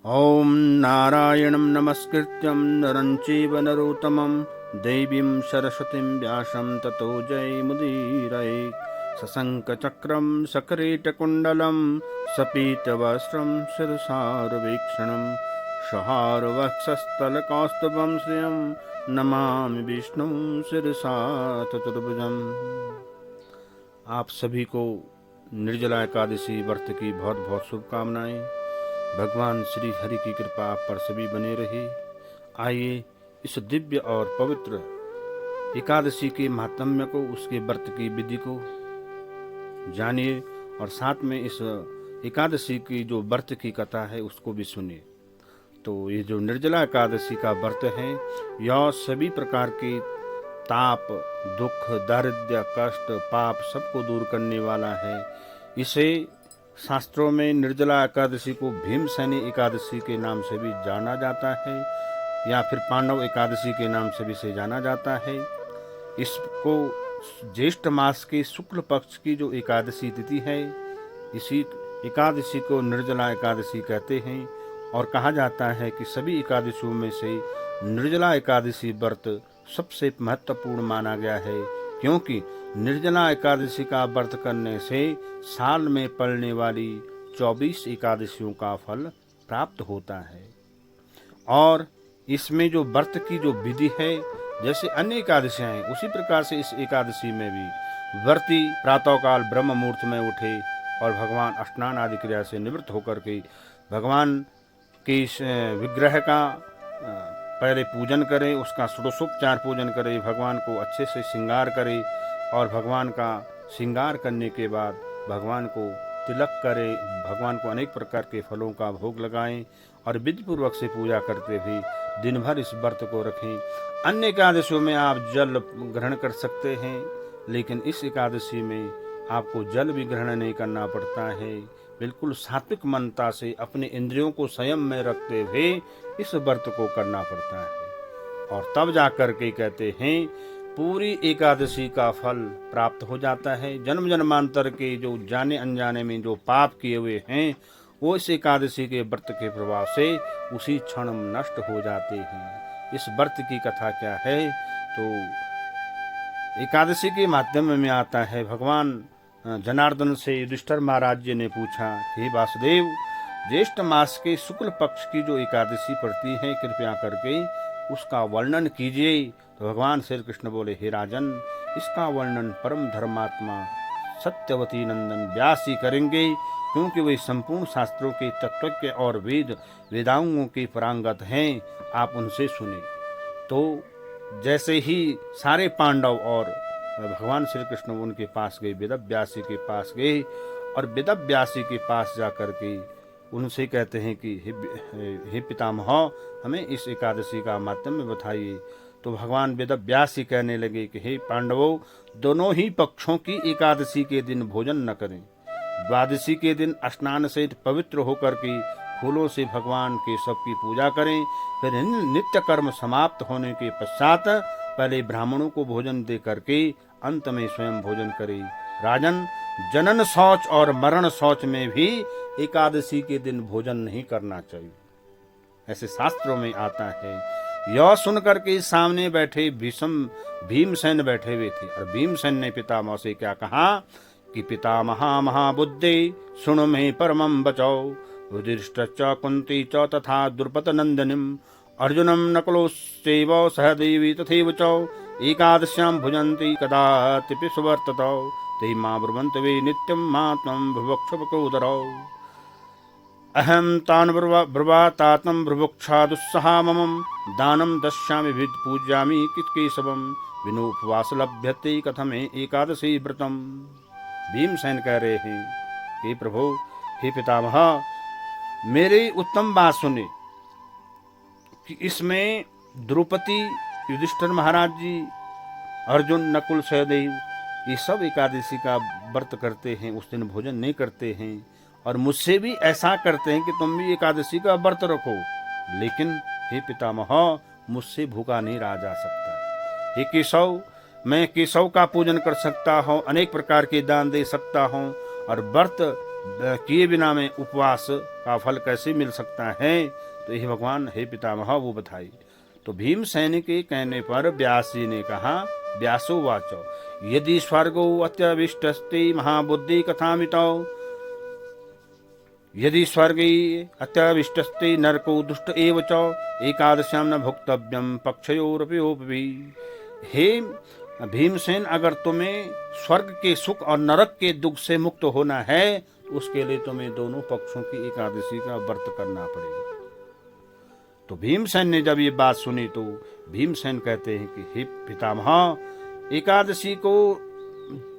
ॐ नारायणं नमस्कृत्यं नरं चैव नरोत्तमं देवीं सरस्वतीं व्यासं ततो जयमुदीरये। सशङ्खचक्रं सकरेटकुण्डलं सपीतवस्त्रं शिरसारुवीक्षणं सहारवक्षस्थलकौस्तुभं श्रियं नमामि विष्णुं शिरसा चतुर्भुजम्। आप सभी को निर्जला एकादशी व्रत की बहुत बहुत शुभकामनाएं। भगवान श्री हरि की कृपा आप पर सभी बने रहे। आइए इस दिव्य और पवित्र एकादशी के महात्म्य को, उसके व्रत की विधि को जानिए और साथ में इस एकादशी की जो व्रत की कथा है उसको भी सुनिए। तो ये जो निर्जला एकादशी का व्रत है यह सभी प्रकार के ताप, दुख, दारिद्र्य, कष्ट, पाप सबको दूर करने वाला है। इसे शास्त्रों में निर्जला एकादशी को भीमसेनी एकादशी के नाम से भी जाना जाता है या फिर पांडव एकादशी के नाम से भी इसे जाना जाता है। इसको ज्येष्ठ मास के शुक्ल पक्ष की जो एकादशी तिथि है, इसी एकादशी को निर्जला एकादशी कहते हैं। और कहा जाता है कि सभी एकादशियों में से निर्जला एकादशी व्रत सबसे महत्वपूर्ण माना गया है, क्योंकि निर्जला एकादशी का व्रत करने से साल में पड़ने वाली 24 एकादशियों का फल प्राप्त होता है। और इसमें जो व्रत की जो विधि है, जैसे अन्य एकादशियां हैं उसी प्रकार से इस एकादशी में भी व्रती प्रातःकाल ब्रह्म मुहूर्त में उठे और भगवान स्नान आदि क्रिया से निवृत्त होकर के भगवान के विग्रह का पहले पूजन करे, उसका षोडशोपचार पूजन करे, भगवान को अच्छे से श्रृंगार करे और भगवान का श्रृंगार करने के बाद भगवान को तिलक करे, भगवान को अनेक प्रकार के फलों का भोग लगाएं और विधिपूर्वक से पूजा करते हुए दिन भर इस व्रत को रखें। अन्य एकादशियों में आप जल ग्रहण कर सकते हैं, लेकिन इस एकादशी में आपको जल भी ग्रहण नहीं करना पड़ता है। बिल्कुल सात्विक मनता से अपने इंद्रियों को संयम में रखते हुए इस व्रत को करना पड़ता है। और तब जाकर के कहते हैं पूरी एकादशी का फल प्राप्त हो जाता है। जन्म जन्मांतर के जो जाने अनजाने में जो पाप किए हुए हैं वो इस एकादशी के व्रत के प्रभाव से उसी क्षण नष्ट हो जाते हैं। इस व्रत की कथा क्या है, तो एकादशी के माध्यम में आता है। भगवान जनार्दन से युधिष्ठिर महाराज जी ने पूछा, हे वासुदेव, ज्येष्ठ मास के शुक्ल पक्ष की जो एकादशी पड़ती है कृपया करके उसका वर्णन कीजिए। तो भगवान श्री कृष्ण बोले, हे राजन, इसका वर्णन परम धर्मात्मा सत्यवती नंदन व्यास ही करेंगे, क्योंकि वे संपूर्ण शास्त्रों के तत्वज्ञ और वेदांगों के परांगत हैं। आप उनसे सुने। तो जैसे ही सारे पांडव और भगवान श्री कृष्ण उनके पास गए, वेदव्यासी के पास गए और वेदव्यासी के पास जाकर के उनसे कहते हैं कि हे पितामह, हमें इस एकादशी का माध्यम बताइए। तो भगवान वेदव्यासी कहने लगे कि हे पांडवों, दोनों ही पक्षों की एकादशी के दिन भोजन न करें। द्वादशी के दिन स्नान से पवित्र होकर के फूलों से भगवान के सब की पूजा करें। फिर नित्य कर्म समाप्त होने के पश्चात पहले ब्राह्मणों को भोजन दे करके अंत में स्वयं भोजन करें। राजन, जनन शौच और मरण शौच में भी एकादशी के दिन भोजन नहीं करना चाहिए, ऐसे शास्त्रों में आता है। यह सुनकर के सामने बैठे भीमसेन बैठे हुए थे और भीमसेन ने पितामह से क्या कहा कि पितामहा महाबुद्धे सुनो में परमं बचौ, युधिष्ठिरश्च कुंती च तथा द्रुपद नंदनिम अर्जुनम नकुलोश्चैव सहदेवी तथैव च एकादश्यां भुजन्ति कदातिपि सुवर्ततौ ते मा ब्रुवन्ति वे नित्यं मात्मं भुभुक्षुपकोदरौ अहं तान् ब्रुवातात्मं भुभुक्षा दुस्सहा ममं दानं दश्यामि विद पूज्यामि कित्केशवं विनोपवास लभ्यते कथमे एकादशी व्रतम्। भीमसेन कह रहे हैं, हे प्रभु, हे पितामह, मेरी उत्तम बात सुने कि इसमें द्रौपदी, युधिष्ठिर महाराज जी, अर्जुन, नकुल, सहदेव ये सब एकादशी का व्रत करते हैं, उस दिन भोजन नहीं करते हैं और मुझसे भी ऐसा करते हैं कि तुम भी एकादशी का व्रत रखो। लेकिन हे पितामह, मुझसे भूखा नहीं रहा जा सकता। हे केशव, मैं केशव का पूजन कर सकता हूँ, अनेक प्रकार के दान दे सकता हूँ और व्रत किए बिना में उपवास का फल कैसे मिल सकता है? तो हे भगवान, हे पितामह, वो बताई। तो भीमसेन के कहने पर व्यास जी ने कहा, व्यासो वाचो यदि स्वर्गो अत्यविष्टस्ते महाबुद्धि कथामितो, यदि स्वर्गे अत्यविष्टस्ते नरको दुष्ट एव च एकादश्याम न भुक्तव्यम पक्षयोरपि। हे भीमसेन, अगर तुम्हें स्वर्ग के सुख और नरक के दुख से मुक्त होना है तो उसके लिए तुम्हें दोनों पक्षों की एकादशी का व्रत करना पड़ेगा। तो भीमसेन ने जब ये बात सुनी तो भीमसेन कहते हैं कि हे पितामह, एकादशी को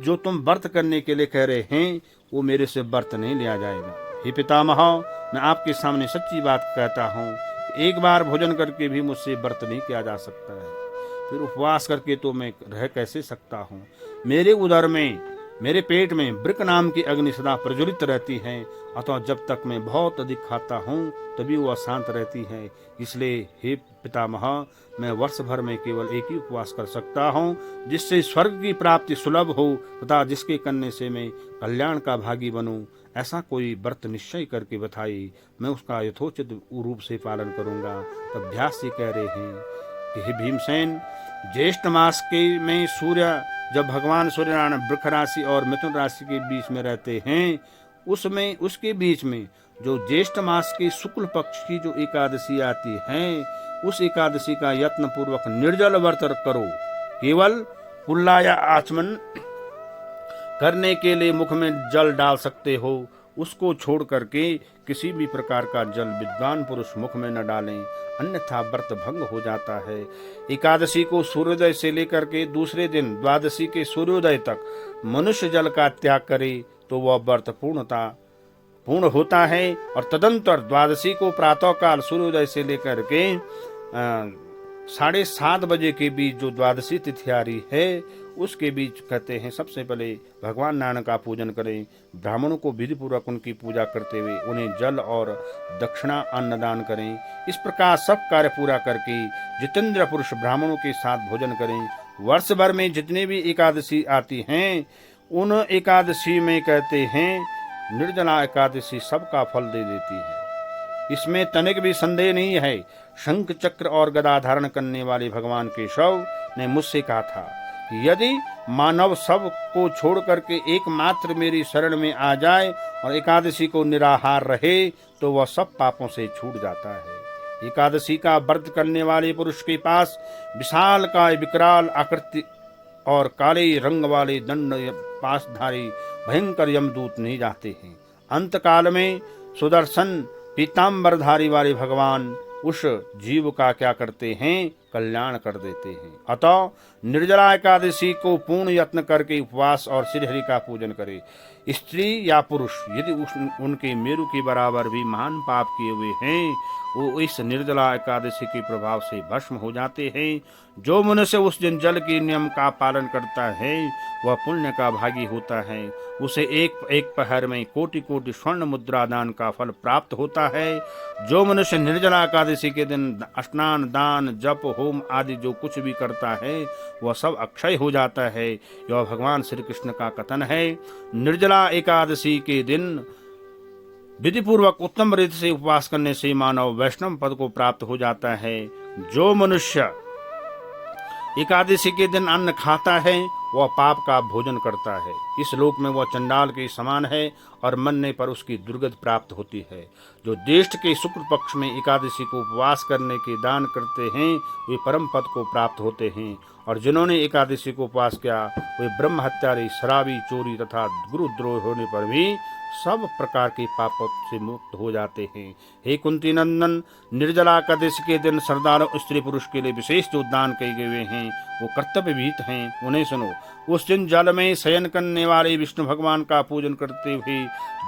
जो तुम व्रत करने के लिए कह रहे हैं वो मेरे से व्रत नहीं लिया जाएगा। हे पितामह, मैं आपके सामने सच्ची बात कहता हूँ, एक बार भोजन करके भी मुझसे व्रत नहीं किया जा सकता है, फिर उपवास करके तो मैं रह कैसे सकता हूँ? मेरे उदर में, मेरे पेट में वृक नाम की अग्नि सदा प्रज्वलित रहती है, अतः जब तक मैं बहुत अधिक खाता हूँ तभी वह शांत रहती है। इसलिए हे पितामह, मैं वर्ष भर में केवल एक ही उपवास कर सकता हूँ, जिससे स्वर्ग की प्राप्ति सुलभ हो तथा जिसके करने से मैं कल्याण का भागी बनूं। ऐसा कोई व्रत निश्चय करके बताई, मैं उसका यथोचित रूप से पालन करूंगा। तब व्यास जी कह रहे हैं कि हे भीमसेन, ज्येष्ठ मास के में सूर्य, जब भगवान सूर्यनारायण वृक्ष राशि और मिथुन राशि के बीच में रहते हैं, उसमें उसके बीच में जो ज्येष्ठ मास के शुक्ल पक्ष की जो एकादशी आती है, उस एकादशी का यत्न पूर्वक निर्जल व्रत करो। केवल कुल्ला या आचमन करने के लिए मुख में जल डाल सकते हो, उसको छोड़ करके किसी भी प्रकार का जल विद्वान पुरुष मुख में न डालें, अन्यथा व्रत भंग हो जाता है। एकादशी को सूर्योदय से लेकर के दूसरे दिन द्वादशी के सूर्योदय तक मनुष्य जल का त्याग करे तो वह व्रत पूर्ण होता है। और तदंतर द्वादशी को प्रातः काल सूर्योदय से लेकर के 7:30 बजे के बीच जो द्वादशी तिथि आ रही है, उसके बीच कहते हैं सबसे पहले भगवान नारायण का पूजन करें, ब्राह्मणों को विधि पूर्वक उनकी पूजा करते हुए उन्हें जल और दक्षिणा अन्नदान करें। इस प्रकार सब कार्य पूरा करके जितेंद्र पुरुष ब्राह्मणों के साथ भोजन करें। वर्ष भर में जितने भी एकादशी आती हैं, उन एकादशी में कहते हैं निर्जला एकादशी सबका फल दे देती है, इसमें तनिक भी संदेह नहीं है। शंख चक्र और गदा धारण करने वाले भगवान केशव ने मुझसे कहा था कि यदि मानव सब को छोड़ करके एकमात्र मेरी शरण में आ जाए और एकादशी को निराहार रहे तो वह सब पापों से छूट जाता है। एकादशी का व्रत करने वाले पुरुष के पास विशाल काय विकराल आकृति और काले रंग वाले दंड पाशधारी भयंकर यमदूत नहीं जाते हैं। अंत काल में सुदर्शन पीताम्बरधारी वाले भगवान उस जीव का क्या करते हैं? कल्याण कर देते हैं। अतः निर्जला एकादशी को पूर्ण यत्न करके उपवास और श्रीहरि का पूजन करे। स्त्री या पुरुष यदि उनके मेरु के बराबर भी महान पाप किए हुए हैं, वो इस निर्जला एकादशी के प्रभाव से भस्म हो जाते हैं। जो मनुष्य उस दिन जल के नियम का पालन करता है वह पुण्य का भागी होता है। उसे एक पहर में कोटि कोटि स्वर्ण मुद्रा दान का फल प्राप्त होता है। जो मनुष्य निर्जला एकादशी के दिन स्नान दान जप होम आदि जो कुछ भी करता है वह सब अक्षय हो जाता है। यह भगवान श्री कृष्ण का कथन है। निर्जला एकादशी के दिन विधि पूर्वक उत्तम रीति से उपवास करने से मानव वैष्णव पद को प्राप्त हो जाता है। जो मनुष्य एकादशी के दिन अन्न खाता है वह पाप का भोजन करता है। इस लोक में वह चंडाल के समान है और मरने पर उसकी दुर्गति प्राप्त होती है। जो ज्येष्ठ के शुक्ल पक्ष में एकादशी को उपवास करने के दान करते हैं वे परम पद को प्राप्त होते हैं। और जिन्होंने एकादशी को उपवास किया वे ब्रह्म हत्यारी, शराबी, चोरी तथा गुरुद्रोह होने पर भी सब प्रकार के पापों से मुक्त हो जाते हैं। हे कुंती नंदन, निर्जला एकादशी के दिन श्रद्धालु स्त्री पुरुष के लिए विशेष जो दान किए गए हैं वो कर्तव्य विहित हैं, उन्हें सुनो। उस दिन जल में शयन करने वाले विष्णु भगवान का पूजन करते हुए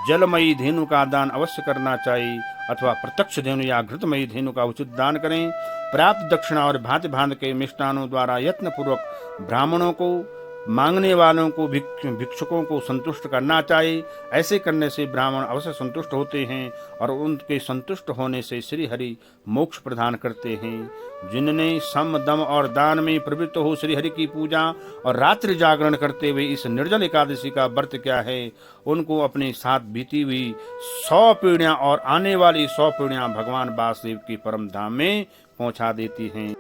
जलमयी धेनु का दान अवश्य करना चाहिए, अथवा प्रत्यक्ष धेनु या घृतमयी धेनु का उचित दान करें। प्राप्त दक्षिणा और भांति भांति के मिष्टानों द्वारा यत्न पूर्वक ब्राह्मणों को मांगने वालों को भिक्षुकों को संतुष्ट करना चाहिए। ऐसे करने से ब्राह्मण अवश्य संतुष्ट होते हैं और उनके संतुष्ट होने से श्री हरि मोक्ष प्रदान करते हैं। जिनने सम दम और दान में प्रवृत्त हो श्री हरि की पूजा और रात्रि जागरण करते हुए इस निर्जल एकादशी का व्रत किया है, उनको अपने साथ बीती हुई 100 पीढ़ियां और आने वाली 100 पीढ़ियां भगवान वासुदेव की परम धाम में पहुंचा देती हैं।